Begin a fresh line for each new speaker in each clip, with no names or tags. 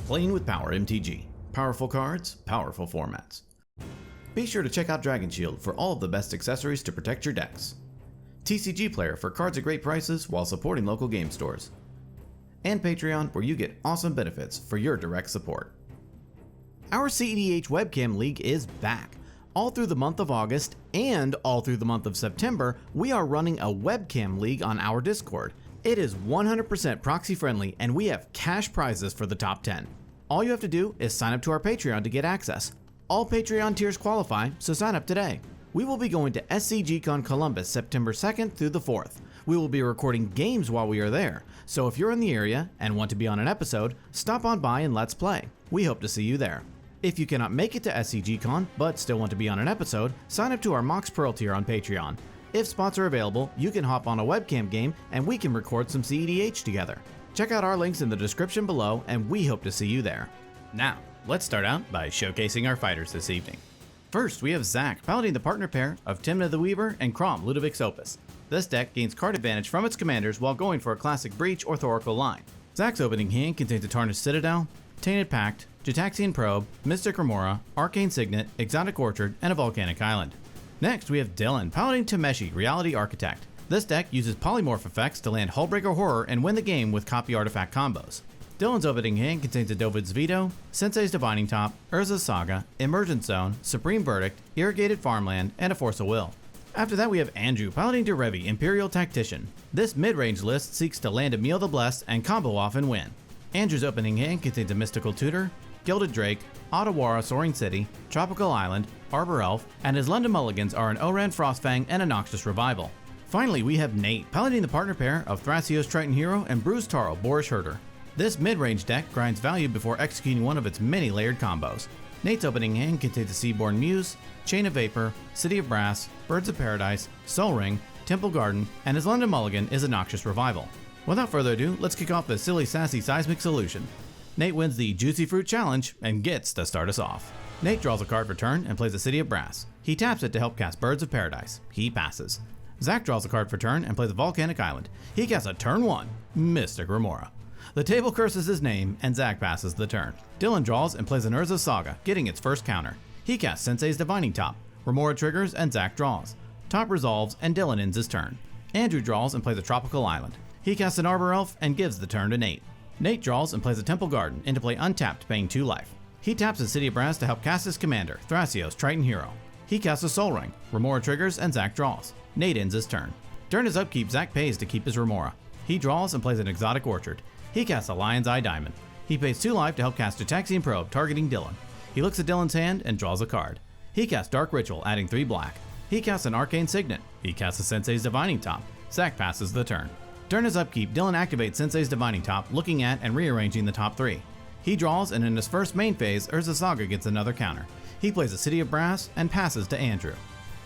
Playing with Power MTG. Powerful cards, powerful formats. Be sure to check out Dragon Shield for all of the best accessories to protect your decks. TCG Player for cards at great prices while supporting local game stores. And Patreon, where you get awesome benefits for your direct support. Our CEDH Webcam League is back. All through the month of August and all through the month of September, we are running a webcam league on our Discord. It is 100% proxy friendly and we have cash prizes for the top 10. All you have to do is sign up to our Patreon to get access. All Patreon tiers qualify, so sign up today. We will be going to SCGCon Columbus September 2nd through the 4th. We will be recording games while we are there, so if you're in the area and want to be on an episode, stop on by and let's play. We hope to see you there. If you cannot make it to SCGCon but still want to be on an episode, sign up to our Mox Pearl tier on Patreon. If spots are available, you can hop on a webcam game and we can record some CEDH together. Check out our links in the description below and we hope to see you there. Now, let's start out by showcasing our fighters this evening. First, we have Zach piloting the partner pair of Tymna the Weaver and Kraum Ludovic's Opus. This deck gains card advantage from its commanders while going for a classic Breach or Thoracle line. Zach's opening hand contains a Tarnished Citadel, Tainted Pact, Gitaxian Probe, Mystic Remora, Arcane Signet, Exotic Orchard, and a Volcanic Island. Next, we have Dylan piloting Tameshi Reality Architect. This deck uses polymorph effects to land Hullbreaker Horror and win the game with copy artifact combos. Dylan's opening hand contains a Dovid's Veto, Sensei's Divining Top, Urza's Saga, Emergent Zone, Supreme Verdict, Irrigated Farmland, and a Force of Will. After that, we have Andrew piloting Derevi Imperial Tactician. This mid-range list seeks to land Emil the Blessed and combo off and win. Andrew's opening hand contains a Mystical Tutor, Gilded Drake, Otawara Soaring City, Tropical Island, Arbor Elf, and his London Mulligans are an Oran Frostfang and a Noxious Revival. Finally, we have Nate piloting the partner pair of Thrasios Triton Hero and Bruse Taro Boorish Herder. This mid-range deck grinds value before executing one of its many layered combos. Nate's opening hand contains a Seaborn Muse, Chain of Vapor, City of Brass, Birds of Paradise, Soul Ring, Temple Garden, and his London Mulligan is a Noxious Revival. Without further ado, let's kick off the silly sassy seismic solution. Nate wins the Juicy Fruit Challenge and gets to start us off. Nate draws a card for turn and plays a City of Brass. He taps it to help cast Birds of Paradise. He passes. Zach draws a card for turn and plays a Volcanic Island. He casts a turn 1, Mystic Remora. The table curses his name and Zach passes the turn. Dylan draws and plays an Urza's Saga, getting its first counter. He casts Sensei's Divining Top. Remora triggers and Zach draws. Top resolves and Dylan ends his turn. Andrew draws and plays a Tropical Island. He casts an Arbor Elf and gives the turn to Nate. Nate draws and plays a Temple Garden into play untapped, paying 2 life. He taps a City of Brass to help cast his commander, Thrasios Triton Hero. He casts a Soul Ring. Remora triggers and Zach draws. Nate ends his turn. During his upkeep, Zach pays to keep his Remora. He draws and plays an Exotic Orchard. He casts a Lion's Eye Diamond. He pays 2 life to help cast Gitaxian Probe, targeting Dylan. He looks at Dylan's hand and draws a card. He casts Dark Ritual, adding 3 black. He casts an Arcane Signet. He casts a Sensei's Divining Top. Zach passes the turn. During his upkeep, Dylan activates Sensei's Divining Top, looking at and rearranging the top 3. He draws, and in his first main phase, Urza's Saga gets another counter. He plays a City of Brass and passes to Andrew.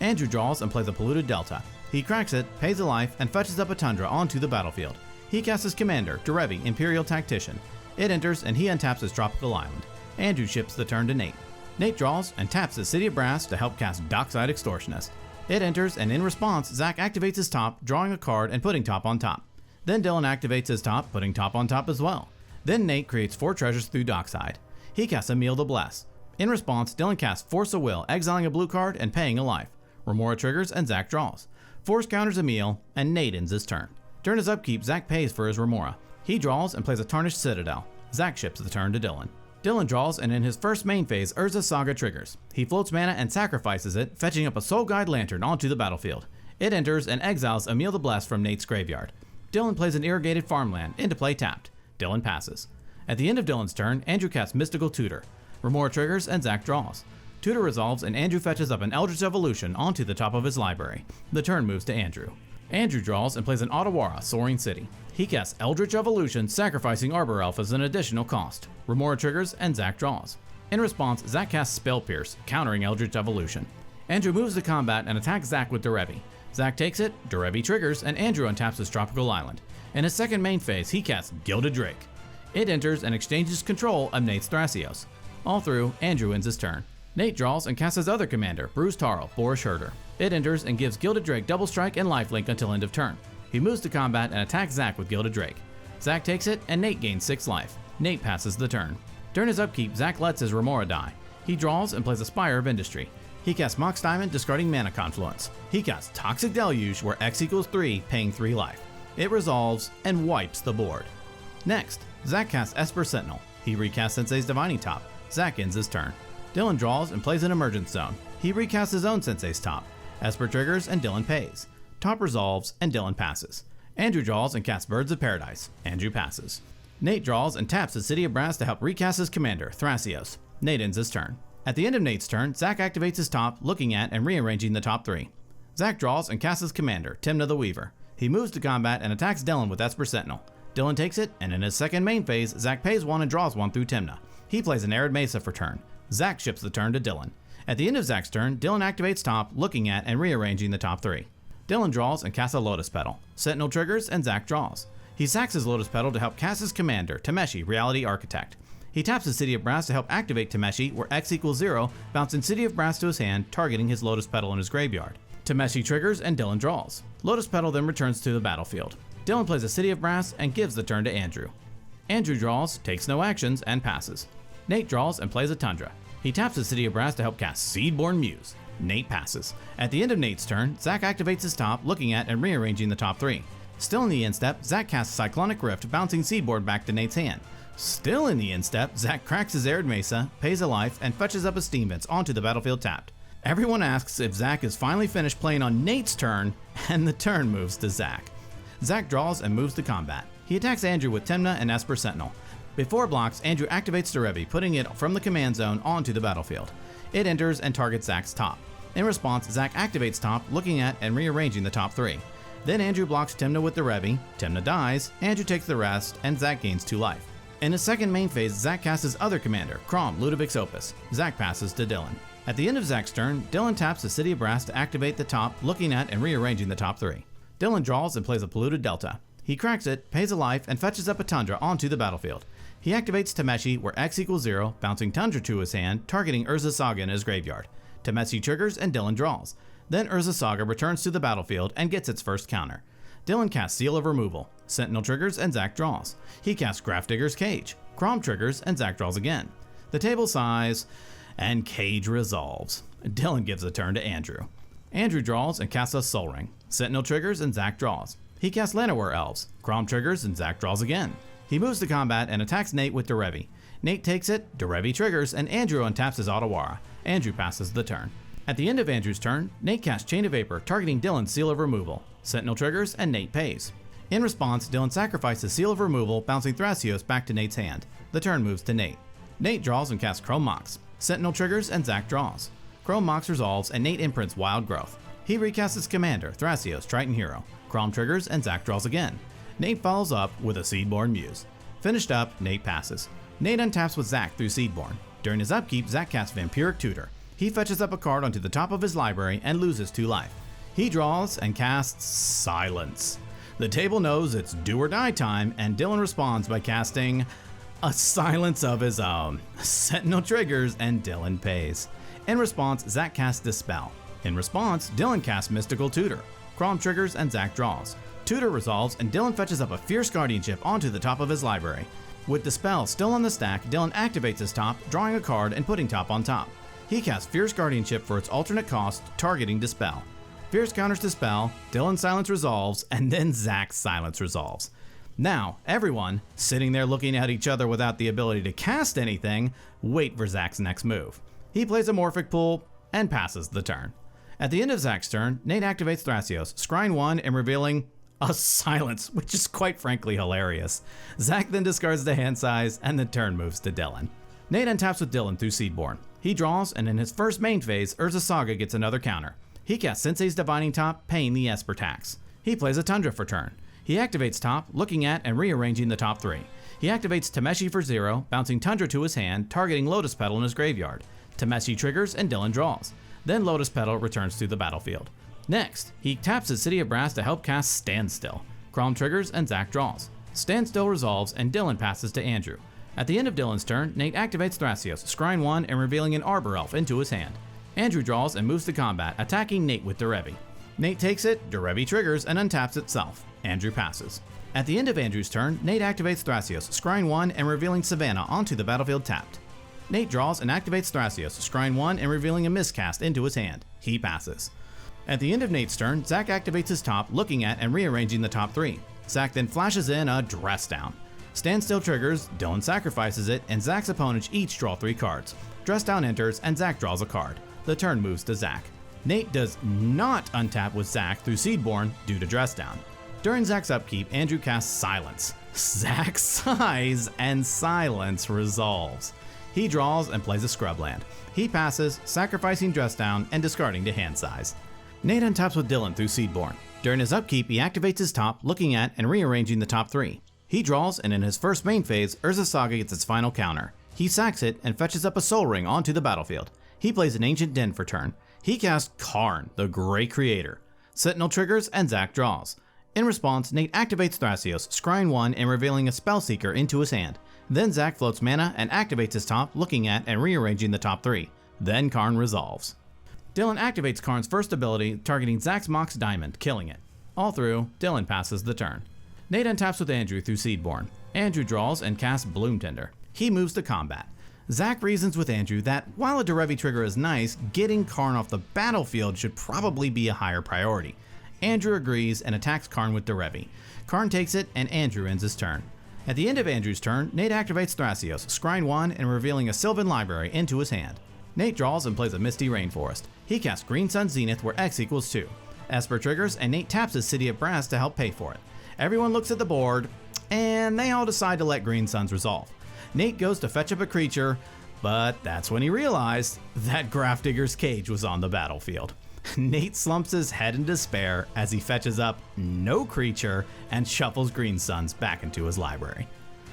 Andrew draws and plays a Polluted Delta. He cracks it, pays a life, and fetches up a Tundra onto the battlefield. He casts his commander, Derevi Imperial Tactician. It enters and he untaps his Tropical Island. Andrew ships the turn to Nate. Nate draws and taps his City of Brass to help cast Dockside Extortionist. It enters, and in response, Zach activates his top, drawing a card and putting top on top. Then Dylan activates his top, putting top on top as well. Then Nate creates 4 treasures through Dockside. He casts Emil the Bless. In response, Dylan casts Force of Will, exiling a blue card and paying a life. Remora triggers and Zach draws. Force counters Emil, and Nate ends his turn. During his upkeep, Zach pays for his Remora. He draws and plays a Tarnished Citadel. Zach ships the turn to Dylan. Dylan draws, and in his first main phase, Urza's Saga triggers. He floats mana and sacrifices it, fetching up a Soul Guide Lantern onto the battlefield. It enters and exiles Emil the Blessed from Nate's graveyard. Dylan plays an Irrigated Farmland into play tapped. Dylan passes. At the end of Dylan's turn, Andrew casts Mystical Tutor. Remora triggers and Zach draws. Tutor resolves and Andrew fetches up an Eldritch Evolution onto the top of his library. The turn moves to Andrew. Andrew draws and plays an Otawara Soaring City. He casts Eldritch Evolution, sacrificing Arbor Elf as an additional cost. Remora triggers and Zach draws. In response, Zach casts Spell Pierce, countering Eldritch Evolution. Andrew moves to combat and attacks Zach with Derevi. Zach takes it, Derevi triggers, and Andrew untaps his Tropical Island. In his second main phase, he casts Gilded Drake. It enters and exchanges control of Nate's Thrasios. All through, Andrew ends his turn. Nate draws and casts his other commander, Bruse Taro Boorish Herder. It enters and gives Gilded Drake double strike and lifelink until end of turn. He moves to combat and attacks Zach with Gilded Drake. Zach takes it and Nate gains 6 life. Nate passes the turn. During his upkeep, Zach lets his Remora die. He draws and plays a Spire of Industry. He casts Mox Diamond, discarding Mana Confluence. He casts Toxic Deluge, where X equals 3, paying 3 life. It resolves and wipes the board. Next, Zach casts Esper Sentinel. He recasts Sensei's Divining Top. Zach ends his turn. Dylan draws and plays an Emergence Zone. He recasts his own Sensei's Top. Esper triggers and Dylan pays. Top resolves and Dylan passes. Andrew draws and casts Birds of Paradise. Andrew passes. Nate draws and taps the City of Brass to help recast his commander, Thrasios. Nate ends his turn. At the end of Nate's turn, Zach activates his top, looking at and rearranging the top 3. Zach draws and casts his commander, Tymna the Weaver. He moves to combat and attacks Dylan with Esper Sentinel. Dylan takes it, and in his second main phase, Zach pays 1 and draws 1 through Tymna. He plays an Arid Mesa for turn. Zach ships the turn to Dylan. At the end of Zach's turn, Dylan activates top, looking at and rearranging the top 3. Dylan draws and casts a Lotus Petal. Sentinel triggers and Zach draws. He sacks his Lotus Petal to help cast his commander, Tameshi, Reality Architect. He taps the City of Brass to help activate Tameshi, where X equals 0, bouncing City of Brass to his hand, targeting his Lotus Petal in his graveyard. Tameshi triggers and Dylan draws. Lotus Petal then returns to the battlefield. Dylan plays a City of Brass and gives the turn to Andrew. Andrew draws, takes no actions, and passes. Nate draws and plays a Tundra. He taps the City of Brass to help cast Seedborn Muse. Nate passes. At the end of Nate's turn, Zach activates his top, looking at and rearranging the top 3. Still in the end step, Zach casts Cyclonic Rift, bouncing Seedboard back to Nate's hand. Still in the end step, Zach cracks his Arid Mesa, pays a life, and fetches up a Steam Vents onto the battlefield tapped. Everyone asks if Zach is finally finished playing on Nate's turn, and the turn moves to Zach. Zach draws and moves to combat. He attacks Andrew with Tymna and Esper Sentinel. Before blocks, Andrew activates Derevi, putting it from the command zone onto the battlefield. It enters and targets Zach's top. In response, Zach activates top, looking at and rearranging the top 3. Then Andrew blocks Tymna with Derevi, Tymna dies, Andrew takes the rest, and Zach gains 2 life. In his second main phase, Zach casts his other commander, Kraum, Ludovic's Opus. Zach passes to Dylan. At the end of Zach's turn, Dylan taps the City of Brass to activate the top, looking at and rearranging the top 3. Dylan draws and plays a Polluted Delta. He cracks it, pays a life, and fetches up a Tundra onto the battlefield. He activates Tameshi, where X equals 0, bouncing Tundra to his hand, targeting Urza Saga in his graveyard. Tameshi triggers and Dylan draws. Then Urza Saga returns to the battlefield and gets its first counter. Dylan casts Seal of Removal. Sentinel triggers and Zach draws. He casts Grafdigger's Cage. Kraum triggers and Zach draws again. The table sighs, and Cage resolves. Dylan gives the turn to Andrew. Andrew draws and casts a Soul Ring. Sentinel triggers and Zach draws. He casts Llanowar Elves. Kraum triggers and Zach draws again. He moves to combat and attacks Nate with Derevi. Nate takes it, Derevi triggers, and Andrew untaps his Otawara. Andrew passes the turn. At the end of Andrew's turn, Nate casts Chain of Vapor, targeting Dylan's Seal of Removal. Sentinel triggers and Nate pays. In response, Dylan sacrifices Seal of Removal, bouncing Thrasios back to Nate's hand. The turn moves to Nate. Nate draws and casts Chrome Mox. Sentinel triggers and Zach draws. Chrome Mox resolves and Nate imprints Wild Growth. He recasts his commander, Thrasios, Triton Hero. Kraum triggers and Zach draws again. Nate follows up with a Seedborn Muse. Finished up, Nate passes. Nate untaps with Zach through Seedborn. During his upkeep, Zach casts Vampiric Tutor. He fetches up a card onto the top of his library and loses 2 life. He draws and casts Silence. The table knows it's do or die time, and Dylan responds by casting a Silence of his own. Sentinel triggers and Dylan pays. In response, Zach casts Dispel. In response, Dylan casts Mystical Tutor. Kraum triggers and Zach draws. Tutor resolves and Dylan fetches up a Fierce Guardianship onto the top of his library. With Dispel still on the stack, Dylan activates his top, drawing a card and putting top on top. He casts Fierce Guardianship for its alternate cost, targeting Dispel. Fierce counters Dispel, Dylan's Silence resolves, and then Zach's Silence resolves. Now, everyone, sitting there looking at each other without the ability to cast anything, wait for Zach's next move. He plays a Morphic Pool and passes the turn. At the end of Zach's turn, Nate activates Thrasios, scrying 1 and revealing a Silence, which is quite frankly hilarious. Zach then discards the hand size, and the turn moves to Dylan. Nate untaps with Dylan through Seedborn. He draws, and in his first main phase, Urza Saga gets another counter. He casts Sensei's Divining Top, paying the Esper tax. He plays a Tundra for turn. He activates top, looking at and rearranging the top 3. He activates Tameshi for 0, bouncing Tundra to his hand, targeting Lotus Petal in his graveyard. Tameshi triggers and Dylan draws. Then Lotus Petal returns to the battlefield. Next, he taps his City of Brass to help cast Standstill. Kraum triggers and Zach draws. Standstill resolves and Dylan passes to Andrew. At the end of Dylan's turn, Nate activates Thrasios, scrying 1 and revealing an Arbor Elf into his hand. Andrew draws and moves to combat, attacking Nate with Derevi. Nate takes it, Derevi triggers and untaps itself. Andrew passes. At the end of Andrew's turn, Nate activates Thrasios, scrying 1 and revealing Savannah onto the battlefield tapped. Nate draws and activates Thrasios, scrying 1 and revealing a miscast into his hand. He passes. At the end of Nate's turn, Zach activates his top, looking at and rearranging the top 3. Zach then flashes in a Dress Down. Standstill triggers, Dylan sacrifices it, and Zach's opponents each draw 3 cards. Dress Down enters, and Zach draws a card. The turn moves to Zach. Nate does not untap with Zach through Seedborn due to Dress Down. During Zach's upkeep, Andrew casts Silence. Zach sighs, and Silence resolves. He draws and plays a Scrubland. He passes, sacrificing Dress Down and discarding to hand size. Nate untaps with Dylan through Seedborn. During his upkeep, he activates his top, looking at and rearranging the top 3. He draws, and in his first main phase, Urza Saga gets its final counter. He sacks it and fetches up a Soul Ring onto the battlefield. He plays an Ancient Den for turn. He casts Karn, the Grey Creator. Sentinel triggers, and Zach draws. In response, Nate activates Thrasios, scrying 1 and revealing a Spellseeker into his hand. Then Zach floats mana and activates his top, looking at and rearranging the top 3. Then Karn resolves. Dylan activates Karn's first ability, targeting Zach's Mox Diamond, killing it. All through, Dylan passes the turn. Nate untaps with Andrew through Seedborn. Andrew draws and casts Bloom Tender. He moves to combat. Zach reasons with Andrew that while a Derevi trigger is nice, getting Karn off the battlefield should probably be a higher priority. Andrew agrees and attacks Karn with Derevi. Karn takes it and Andrew ends his turn. At the end of Andrew's turn, Nate activates Thrasios, scrying 1 and revealing a Sylvan Library into his hand. Nate draws and plays a Misty Rainforest. He casts Green Sun Zenith where X equals 2. Esper triggers and Nate taps his City of Brass to help pay for it. Everyone looks at the board, and they all decide to let Green Suns resolve. Nate goes to fetch up a creature, but that's when he realized that Grafdigger's Cage was on the battlefield. Nate slumps his head in despair as he fetches up no creature and shuffles Green Suns back into his library.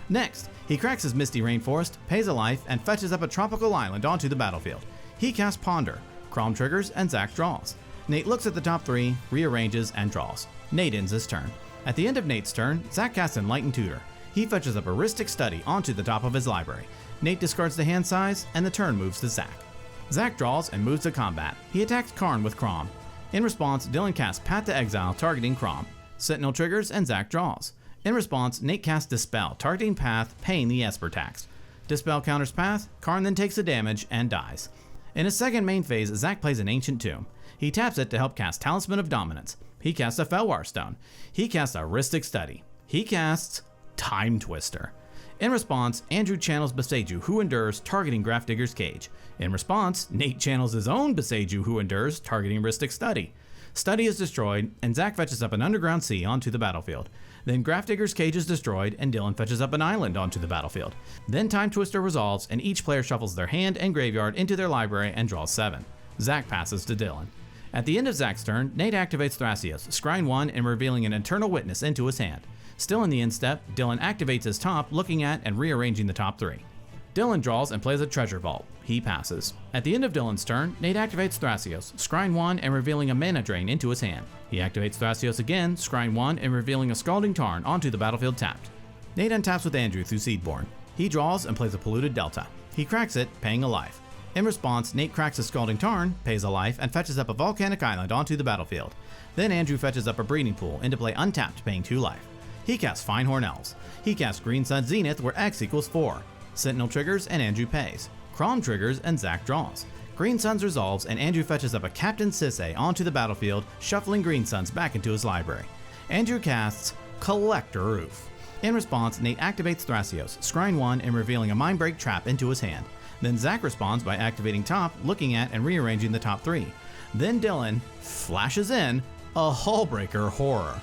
Next, he cracks his Misty Rainforest, pays a life, and fetches up a tropical island onto the battlefield. He casts Ponder. Kraum triggers, and Zach draws. Nate looks at the top 3, rearranges, and draws. Nate ends his turn. At the end of Nate's turn, Zach casts Enlightened Tutor. He fetches up Heuristic Study onto the top of his library. Nate discards the hand size, and the turn moves to Zach. Zach draws and moves to combat. He attacks Karn with Kraum. In response, Dylan casts Path to Exile, targeting Kraum. Sentinel triggers, and Zach draws. In response, Nate casts Dispel, targeting Path, paying the Esper tax. Dispel counters Path, Karn then takes the damage and dies. In his second main phase, Zach plays an Ancient Tomb. He taps it to help cast Talisman of Dominance. He casts a Felwar Stone. He casts a Heuristic Study. He casts Time Twister. In response, Andrew channels Beseju, who endures, targeting Grafdigger's Cage. In response, Nate channels his own Beseju, who endures, targeting Heuristic Study. Study is destroyed, and Zach fetches up an Underground Sea onto the battlefield. Then Grafdigger's Cage is destroyed, and Dylan fetches up an island onto the battlefield. Then Time Twister resolves, and each player shuffles their hand and graveyard into their library and draws 7. Zach passes to Dylan. At the end of Zach's turn, Nate activates Thrasios, scrying 1 and revealing an Eternal Witness into his hand. Still in the end step, Dylan activates his top, looking at and rearranging the top 3. Dylan draws and plays a Treasure Vault. He passes. At the end of Dylan's turn, Nate activates Thrasios, scrying 1 and revealing a Mana Drain into his hand. He activates Thrasios again, scrying 1 and revealing a Scalding Tarn onto the battlefield tapped. Nate untaps with Andrew through Seedborn. He draws and plays a Polluted Delta. He cracks it, paying a life. In response, Nate cracks a Scalding Tarn, pays a life, and fetches up a Volcanic Island onto the battlefield. Then Andrew fetches up a Breeding Pool into play untapped, paying 2 life. He casts Finehorn Elves. He casts Green Sun Zenith where X equals 4. Sentinel triggers and Andrew pays. Kraum triggers and Zach draws. Green Suns resolves and Andrew fetches up a Captain Sisay onto the battlefield, shuffling Green Suns back into his library. Andrew casts Collector Roof. In response, Nate activates Thrasios, scrying 1 and revealing a Mindbreak Trap into his hand. Then Zach responds by activating top, looking at and rearranging the top 3. Then Dylan flashes in a Hullbreaker Horror.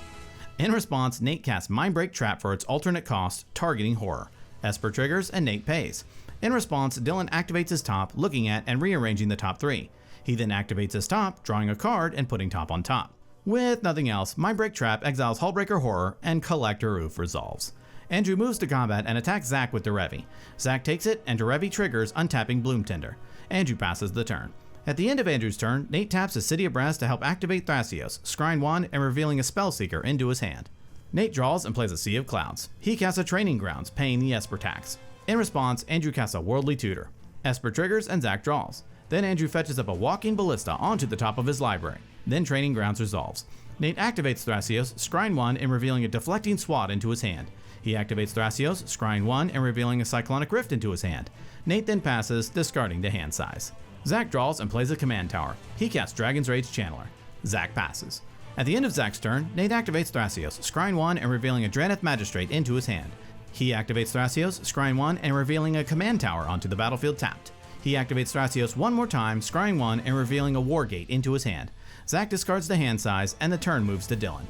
In response, Nate casts Mindbreak Trap for its alternate cost, targeting Horror. Esper triggers and Nate pays. In response, Dylan activates his top, looking at and rearranging the top 3. He then activates his top, drawing a card and putting top on top. With nothing else, Mindbreak Trap exiles Hullbreaker Horror and Collector Roof resolves. Andrew moves to combat and attacks Zach with Derevi. Zach takes it and Derevi triggers, untapping Bloom Tender. Andrew passes the turn. At the end of Andrew's turn, Nate taps his City of Brass to help activate Thrasios, scrying 1 and revealing a Spellseeker into his hand. Nate draws and plays a Sea of Clouds. He casts a Training Grounds, paying the Esper tax. In response, Andrew casts a Worldly Tutor. Esper triggers and Zach draws. Then Andrew fetches up a Walking Ballista onto the top of his library. Then Training Grounds resolves. Nate activates Thrasios, scrying 1 and revealing a deflecting swat into his hand. He activates Thrasios, scrying 1 and revealing a Cyclonic Rift into his hand. Nate then passes, discarding to hand size. Zach draws and plays a command tower. He casts Dragon's Rage Channeler. Zach passes. At the end of Zach's turn, Nate activates Thrasios, scrying 1 and revealing a Draneth Magistrate into his hand. He activates Thrasios, scrying 1 and revealing a command tower onto the battlefield tapped. He activates Thrasios one more time, scrying 1 and revealing a Wargate into his hand. Zach discards the hand size and the turn moves to Dylan.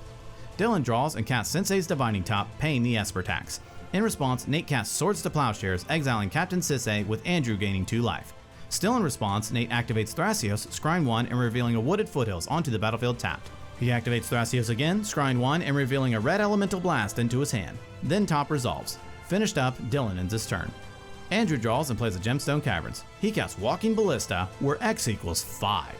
Dylan draws and casts Sensei's Divining Top, paying the Esper tax. In response, Nate casts Swords to Plowshares, exiling Captain Sisay with Andrew gaining 2 life. Still in response, Nate activates Thrasios, scrying 1 and revealing a Wooded Foothills onto the battlefield tapped. He activates Thrasios again, scrying 1 and revealing a Red Elemental Blast into his hand. Then top resolves. Finished up, Dylan ends his turn. Andrew draws and plays a Gemstone Caverns. He casts Walking Ballista, where X equals 5.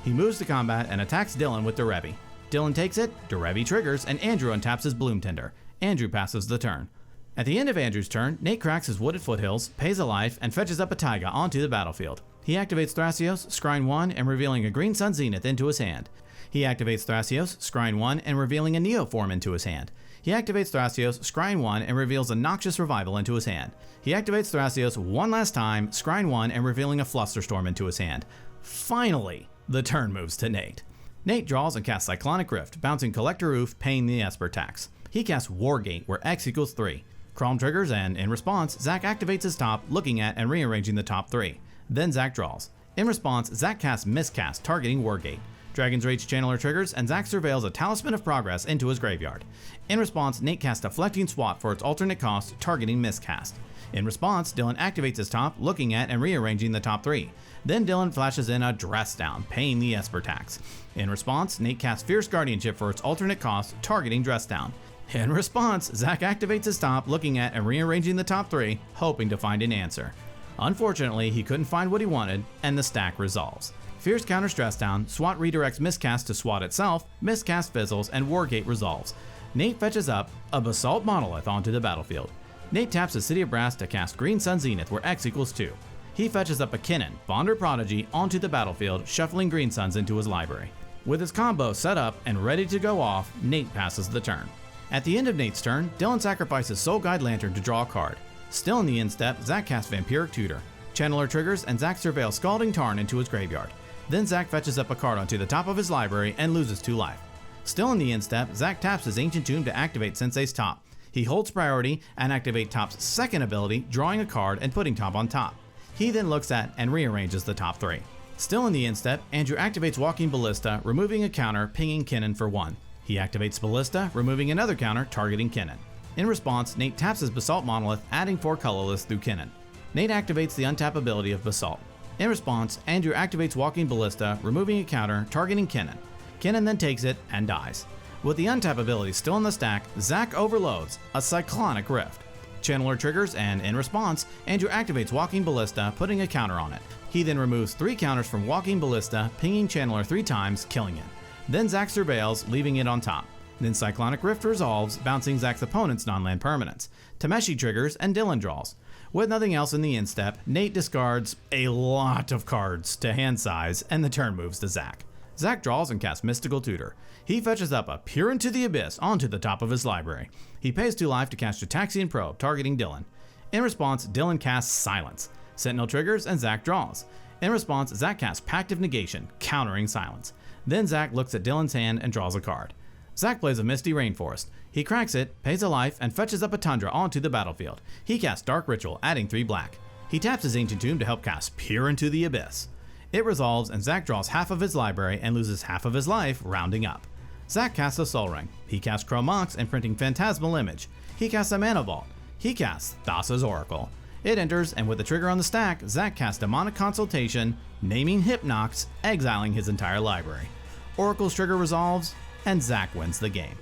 He moves to combat and attacks Dylan with Derevi. Dylan takes it, Derevi triggers, and Andrew untaps his Bloom Tender. Andrew passes the turn. At the end of Andrew's turn, Nate cracks his Wooded Foothills, pays a life, and fetches up a Taiga onto the battlefield. He activates Thrasios, scrying 1 and revealing a Green Sun Zenith into his hand. He activates Thrasios, scrying 1 and revealing a Neoform into his hand. He activates Thrasios, scrying 1 and reveals a Noxious Revival into his hand. He activates Thrasios one last time, scrying 1 and revealing a Flusterstorm into his hand. Finally, the turn moves to Nate. Nate draws and casts Cyclonic Rift, bouncing Collector Roof, paying the Esper tax. He casts Wargate, where X equals 3. Kraum triggers, and in response, Zach activates his top, looking at and rearranging the top 3. Then Zach draws. In response, Zach casts Miscast, targeting Wargate. Dragon's Rage Channeler triggers, and Zach surveils a Talisman of Progress into his graveyard. In response, Nate casts Deflecting Swat for its alternate cost, targeting Miscast. In response, Dylan activates his top, looking at and rearranging the top 3. Then Dylan flashes in a Dress Down, paying the Esper tax. In response, Nate casts Fierce Guardianship for its alternate cost, targeting Dress Down. In response, Zach activates his top, looking at and rearranging the top 3, hoping to find an answer. Unfortunately, he couldn't find what he wanted, and the stack resolves. Fierce counters Dress Down, Swat redirects Miscast to Swat itself, Miscast fizzles, and Wargate resolves. Nate fetches up a Basalt Monolith onto the battlefield. Nate taps the City of Brass to cast Green Sun Zenith, where X equals 2. He fetches up a Kinnan, Bonder Prodigy, onto the battlefield, shuffling Green Suns into his library. With his combo set up and ready to go off, Nate passes the turn. At the end of Nate's turn, Dylan sacrifices Soul Guide Lantern to draw a card. Still in the end step, Zach casts Vampiric Tutor. Channeler triggers, and Zach surveils Scalding Tarn into his graveyard. Then Zach fetches up a card onto the top of his library and loses 2 life. Still in the end step, Zach taps his Ancient Tomb to activate Sensei's top. He holds priority and activates Top's second ability, drawing a card and putting Top on top. He then looks at and rearranges the top 3. Still in the end step, Andrew activates Walking Ballista, removing a counter, pinging Kinnan for 1. He activates Ballista, removing another counter, targeting Kinnan. In response, Nate taps his Basalt Monolith, adding 4 colorless through Kinnan. Nate activates the untap ability of Basalt. In response, Andrew activates Walking Ballista, removing a counter, targeting Kinnan. Kinnan then takes it and dies. With the untap ability still in the stack, Zach overloads a Cyclonic Rift. Channeler triggers, and in response, Andrew activates Walking Ballista, putting a counter on it. He then removes 3 counters from Walking Ballista, pinging Channeler 3 times, killing it. Then Zach surveils, leaving it on top. Then Cyclonic Rift resolves, bouncing Zach's opponent's non-land permanents. Tameshi triggers, and Dylan draws. With nothing else in the end step, Nate discards a lot of cards to hand size, and the turn moves to Zach. Zach draws and casts Mystical Tutor. He fetches up a Peer into the Abyss onto the top of his library. He pays 2 life to cast Jataxian Probe, targeting Dylan. In response, Dylan casts Silence. Sentinel triggers, and Zach draws. In response, Zach casts Pact of Negation, countering Silence. Then Zach looks at Dylan's hand and draws a card. Zach plays a Misty Rainforest. He cracks it, pays a life, and fetches up a Tundra onto the battlefield. He casts Dark Ritual, adding 3 black. He taps his Ancient Tomb to help cast Peer into the Abyss. It resolves, and Zach draws half of his library and loses half of his life, rounding up. Zach casts a Soul Ring. He casts Crow Mox, imprinting Phantasmal Image. He casts a Mana Vault. He casts Thassa's Oracle. It enters, and with the trigger on the stack, Zach casts Demonic Consultation, naming Hypnox, exiling his entire library. Oracle's trigger resolves, and Zach wins the game.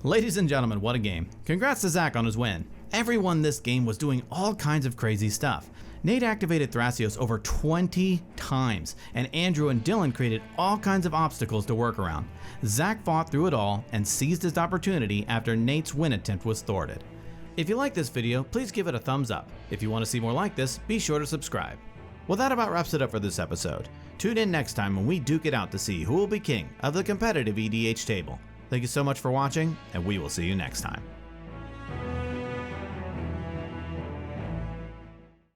Ladies and gentlemen, what a game. Congrats to Zach on his win. Everyone this game was doing all kinds of crazy stuff. Nate activated Thrasios over 20 times, and Andrew and Dylan created all kinds of obstacles to work around. Zach fought through it all and seized his opportunity after Nate's win attempt was thwarted. If you like this video, please give it a thumbs up. If you want to see more like this, be sure to subscribe. Well, that about wraps it up for this episode. Tune in next time when we duke it out to see who will be king of the competitive EDH table. Thank you so much for watching, and we will see you next time.